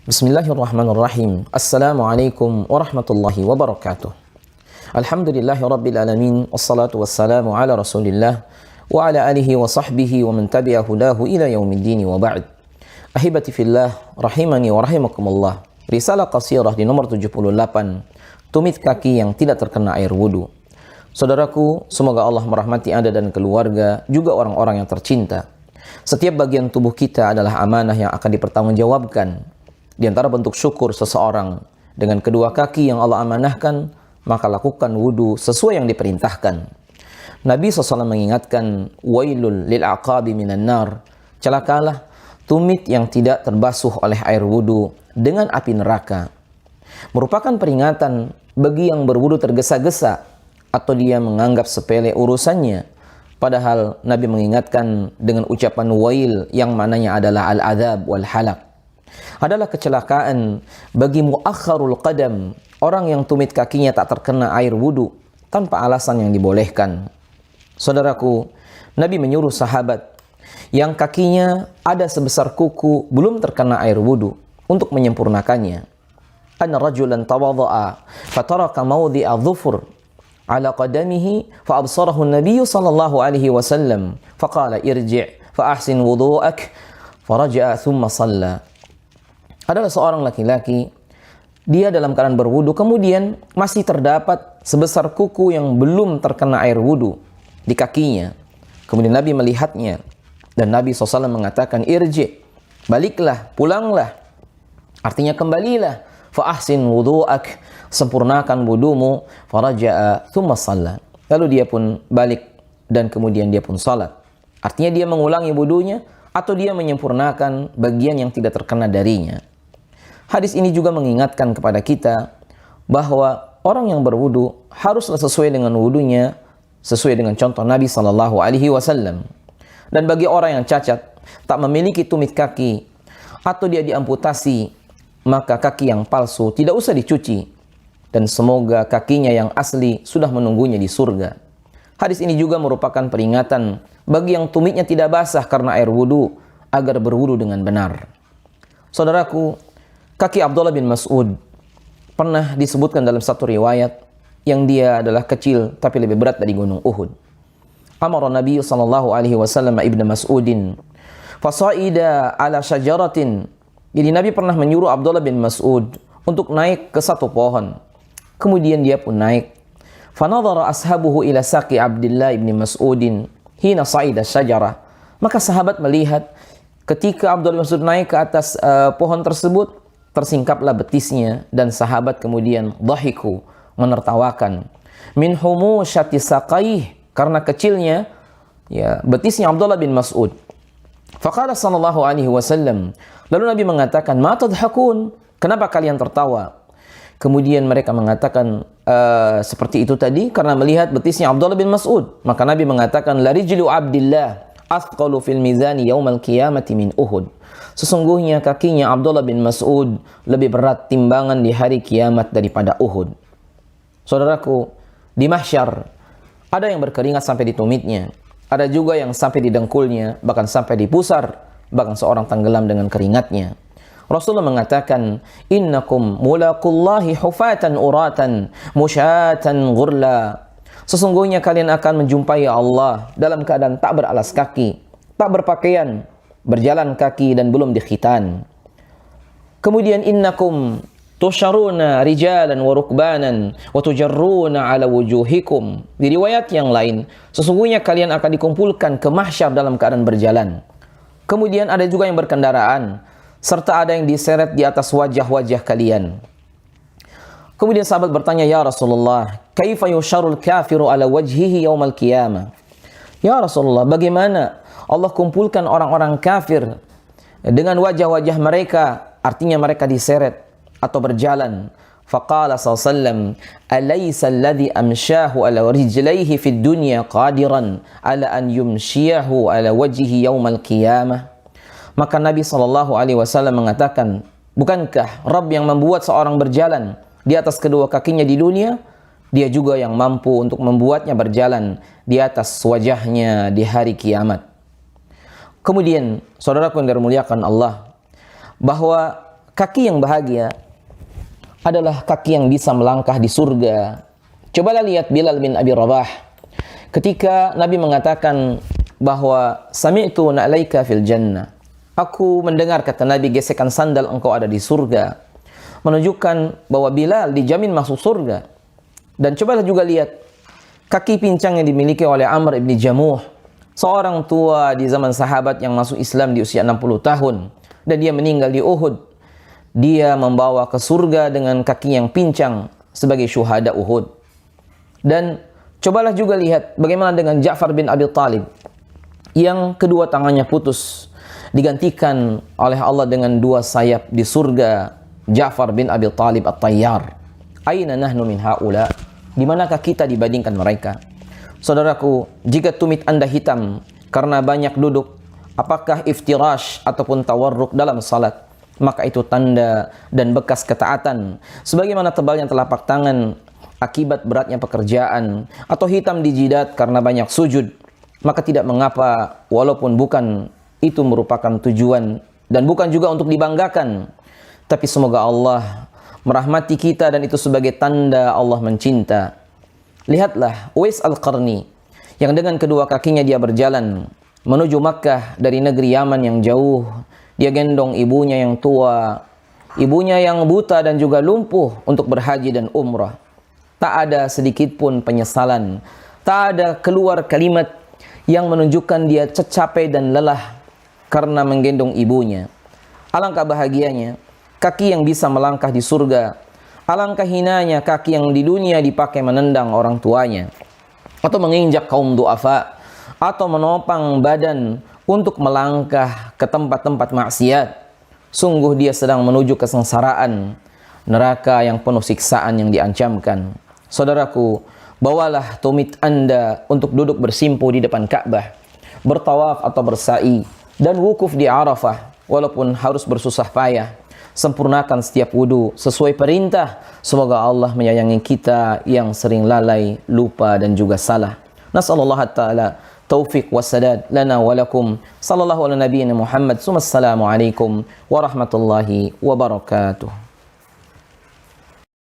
Bismillahirrahmanirrahim. Assalamualaikum warahmatullahi wabarakatuh. Alhamdulillahi rabbil alamin. Wassalatu wassalamu ala rasulillah wa ala alihi wa sahbihi wa man tabi'a hudahu ila yaumiddin wa ba'd. Ahibati fillah, rahimani wa rahimakumullah. Risalah qasirah di nomor 78. Tumit kaki yang tidak terkena air wudu. Saudaraku, semoga Allah merahmati Anda dan keluarga, juga orang-orang yang tercinta. Setiap bagian tubuh kita adalah amanah yang akan dipertanggungjawabkan. Di antara bentuk syukur seseorang dengan kedua kaki yang Allah amanahkan, maka lakukan wudu sesuai yang diperintahkan. Nabi SAW mengingatkan, wailul lil aqabi minan nar. Celakalah tumit yang tidak terbasuh oleh air wudu dengan api neraka. Merupakan peringatan bagi yang berwudu tergesa-gesa atau dia menganggap sepele urusannya. Padahal Nabi mengingatkan dengan ucapan wail yang maknanya adalah al-adab wal halak. Adalah kecelakaan bagi muakharul qadam, orang yang tumit kakinya tak terkena air wudu tanpa alasan yang dibolehkan. Saudaraku, Nabi menyuruh sahabat yang kakinya ada sebesar kuku belum terkena air wudu untuk menyempurnakannya. Anna rajulan tawadha'a fataraka mawdi'a dhufur ala qadamihi fa absarahu an-nabiy sallallahu alaihi wasallam faqala irji' fa ahsin wudu'ak faraja'a thumma shalla. Adalah seorang laki-laki, dia dalam keadaan berwudu, kemudian masih terdapat sebesar kuku yang belum terkena air wudu di kakinya. Kemudian Nabi melihatnya, dan Nabi SAW mengatakan, irji, baliklah, pulanglah. Artinya kembalilah, fa ahsin wudu'ak, sempurnakan wudumu, faraja'a thumma shalla. Lalu dia pun balik, dan kemudian dia pun salat. Artinya dia mengulangi wudunya, atau dia menyempurnakan bagian yang tidak terkena darinya. Hadis ini juga mengingatkan kepada kita bahwa orang yang berwudu haruslah sesuai dengan wudunya, sesuai dengan contoh Nabi Sallallahu Alaihi Wasallam. Dan bagi orang yang cacat, tak memiliki tumit kaki, atau dia diamputasi, maka kaki yang palsu tidak usah dicuci. Dan semoga kakinya yang asli sudah menunggunya di surga. Hadis ini juga merupakan peringatan bagi yang tumitnya tidak basah karena air wudu, agar berwudu dengan benar. Saudaraku, kaki Abdullah bin Mas'ud pernah disebutkan dalam satu riwayat yang dia adalah kecil tapi lebih berat dari gunung Uhud. Amara Nabi sallallahu alaihi wasallam Ibnu Mas'udin fasaida ala syajaratin. Jadi Nabi pernah menyuruh Abdullah bin Mas'ud untuk naik ke satu pohon. Kemudian dia pun naik. Fanadhara ashabuhu ila saqi Abdullah bin Mas'udin hina sa'ida syajarah. Maka sahabat melihat ketika Abdullah bin Mas'ud naik ke atas pohon tersebut, tersingkaplah betisnya, dan sahabat kemudian dhahiku, menertawakan. Min humusyati saqaih, karena kecilnya ya betisnya Abdullah bin Mas'ud. Faqala sallallahu alaihi wasallam, lalu Nabi mengatakan, ma tadhakun, kenapa kalian tertawa? Kemudian mereka mengatakan seperti itu tadi karena melihat betisnya Abdullah bin Mas'ud. Maka Nabi mengatakan, la rijlu Abdillah athqalu fil mizani yaumal qiyamati min Uhud. Sesungguhnya kakinya Abdullah bin Mas'ud lebih berat timbangan di hari kiamat daripada Uhud. Saudaraku, di mahsyar ada yang berkeringat sampai di tumitnya, ada juga yang sampai di dengkulnya, bahkan sampai di pusar, bahkan seorang tenggelam dengan keringatnya. Rasulullah mengatakan, innakum mulaqullahi hufatan uratan musyatan ghurla. Sesungguhnya kalian akan menjumpai Allah dalam keadaan tak beralas kaki, tak berpakaian, berjalan kaki dan belum dikhitan. Kemudian innakum tusharuna rijalan wa rukbanan wa tujarruna ala wujuhikum. Di riwayat yang lain, sesungguhnya kalian akan dikumpulkan ke mahsyar dalam keadaan berjalan. Kemudian ada juga yang berkendaraan, serta ada yang diseret di atas wajah-wajah kalian. Kemudian sahabat bertanya, ya Rasulullah, kaifa yusharul kafiru ala wajhihi yaumal qiyamah? Ya Rasulullah, bagaimana Allah kumpulkan orang-orang kafir dengan wajah-wajah mereka, artinya mereka diseret atau berjalan. Faqala sallallahu alaysa alladhi amshahu ala rijlaihi fid dunya qadiran ala an yumshiyahu ala wajhihi yaumal qiyamah. Maka Nabi SAW mengatakan, bukankah Rabb yang membuat seorang berjalan di atas kedua kakinya di dunia, dia juga yang mampu untuk membuatnya berjalan di atas wajahnya di hari kiamat. Kemudian, saudaraku yang dimuliakan Allah, bahwa kaki yang bahagia adalah kaki yang bisa melangkah di surga. Cobalah lihat Bilal bin Abi Rabah. Ketika Nabi mengatakan bahwa sami'tu na'laika fil jannah. Aku mendengar, kata Nabi, gesekan sandal engkau ada di surga. Menunjukkan bahwa Bilal dijamin masuk surga. Dan cobalah juga lihat kaki pincang yang dimiliki oleh Amr ibn Jamuh, seorang tua di zaman sahabat yang masuk Islam di usia 60 tahun. Dan dia meninggal di Uhud. Dia membawa ke surga dengan kaki yang pincang sebagai syuhada Uhud. Dan cobalah juga lihat bagaimana dengan Ja'far bin Abi Thalib, yang kedua tangannya putus, digantikan oleh Allah dengan dua sayap di surga. Ja'far bin Abi Thalib At-Tayyar. Aina nahnu min haula? Di manakah kita dibandingkan mereka? Saudaraku, jika tumit Anda hitam karena banyak duduk, apakah iftirash ataupun tawarruk dalam salat, maka itu tanda dan bekas ketaatan. Sebagaimana tebalnya telapak tangan akibat beratnya pekerjaan, atau hitam di jidat karena banyak sujud, maka tidak mengapa walaupun bukan itu merupakan tujuan dan bukan juga untuk dibanggakan. Tapi semoga Allah merahmati kita dan itu sebagai tanda Allah mencinta. Lihatlah Uwais Al-Qarni yang dengan kedua kakinya dia berjalan menuju Makkah dari negeri Yaman yang jauh. Dia gendong ibunya yang tua, ibunya yang buta dan juga lumpuh untuk berhaji dan umrah. Tak ada sedikit pun penyesalan, tak ada keluar kalimat yang menunjukkan dia capek dan lelah karena menggendong ibunya. Alangkah bahagianya kaki yang bisa melangkah di surga. Alangkah hinanya kaki yang di dunia dipakai menendang orang tuanya, atau menginjak kaum du'afa, atau menopang badan untuk melangkah ke tempat-tempat maksiat. Sungguh dia sedang menuju kesengsaraan, neraka yang penuh siksaan yang diancamkan. Saudaraku, bawalah tumit Anda untuk duduk bersimpu di depan Ka'bah, bertawaf atau bersa'i, dan wukuf di Arafah, walaupun harus bersusah payah. Sempurnakan setiap wudu sesuai perintah. Semoga Allah menyayangi kita yang sering lalai, lupa dan juga salah. Nasallallahu ta'ala taufiq wassadad lana wa lakum. Sallallahu ala nabiyyina Muhammad. Assalamualaikum warahmatullahi wabarakatuh.